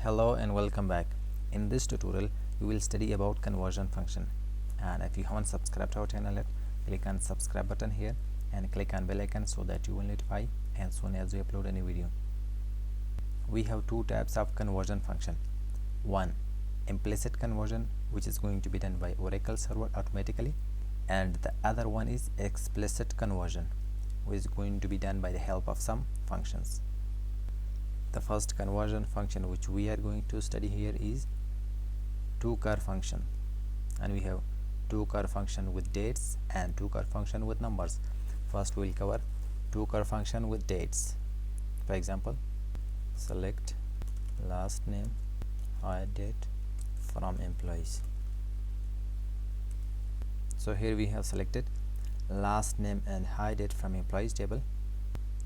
Hello and welcome back. In this tutorial we will study about conversion function, and if you haven't subscribed to our channel yet, click on subscribe button here and click on bell icon so that you will notify as soon as we upload any video. We have two types of conversion function. One, implicit conversion, which is going to be done by Oracle server automatically, and the other one is explicit conversion, which is going to be done by the help of some functions. The first conversion function which we are going to study here is TO-CHAR function, and we have TO-CHAR function with dates and TO-CHAR function with numbers. First we will cover TO-CHAR function with dates. For example, select last name, hire date from employees. So here we have selected last name and hire date from employees table.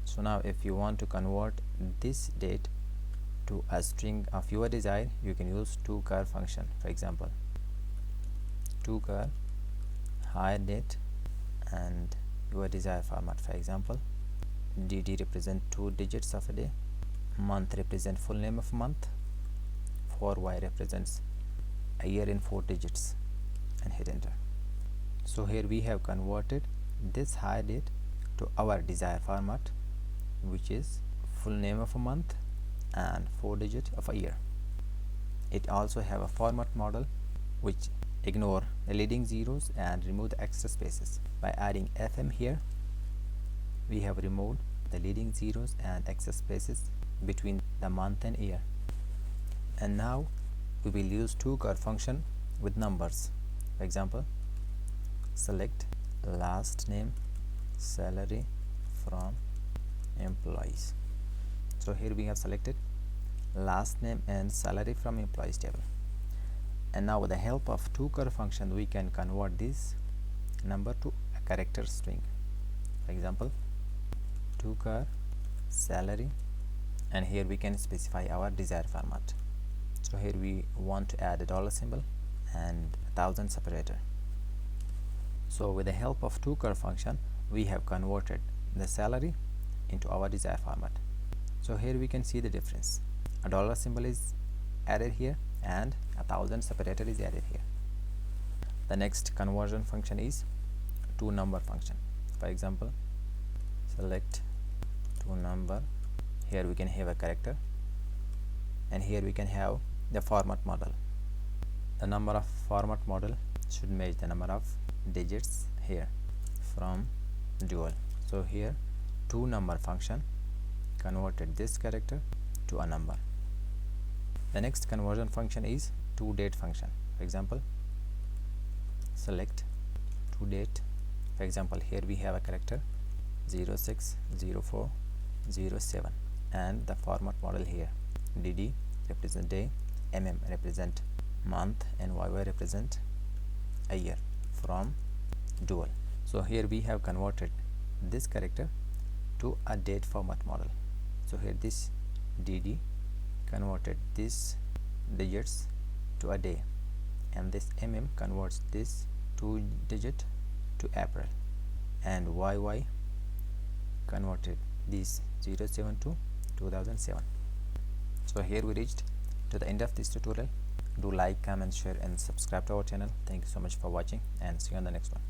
So now if you want to convert this date to a string of your desire, you can use TO-CHAR function. For example, TO-CHAR hire date and your desired format. For example, DD represent 2 digits of a day, month represent full name of month, 4Y represents a year in 4 digits, and hit enter. So here we have converted this hire date to our desired format, which is full name of a month and 4 digit of a year. It also have a format model which ignore the leading zeros and remove the extra spaces. By adding FM here, we have removed the leading zeros and extra spaces between the month and year. And now we will use TO-CHAR function with numbers. For example, select last name, salary from employees. So here we have selected last name and salary from employees table, and now with the help of TO-CHAR function we can convert this number to a character string. For example, TO-CHAR salary, and here we can specify our desired format. So here we want to add a dollar symbol and 1000 separator. So with the help of TO-CHAR function we have converted the salary into our desired format. So here we can see the difference. A dollar symbol is added here and 1000 separator is added here. The next conversion function is TO-NUMBER function. For example, select TO-NUMBER. Here we can have a character, and here we can have the format model. The number of format model should match the number of digits here from dual. So here TO-NUMBER function converted this character to a number. The next conversion function is TO-DATE function. For example, select TO-DATE. For example, here we have a character 060407 and the format model here DD represent day, MM represent month, and YY represent a year from dual. So here we have converted this character to a date format model. So here this DD converted this digits to a day, and this MM converts this 2 digit to April, and YY converted this 07 to 2007. So here we reached to the end of this tutorial. Do like, comment, share and subscribe to our channel. Thank you so much for watching, and see you on the next one.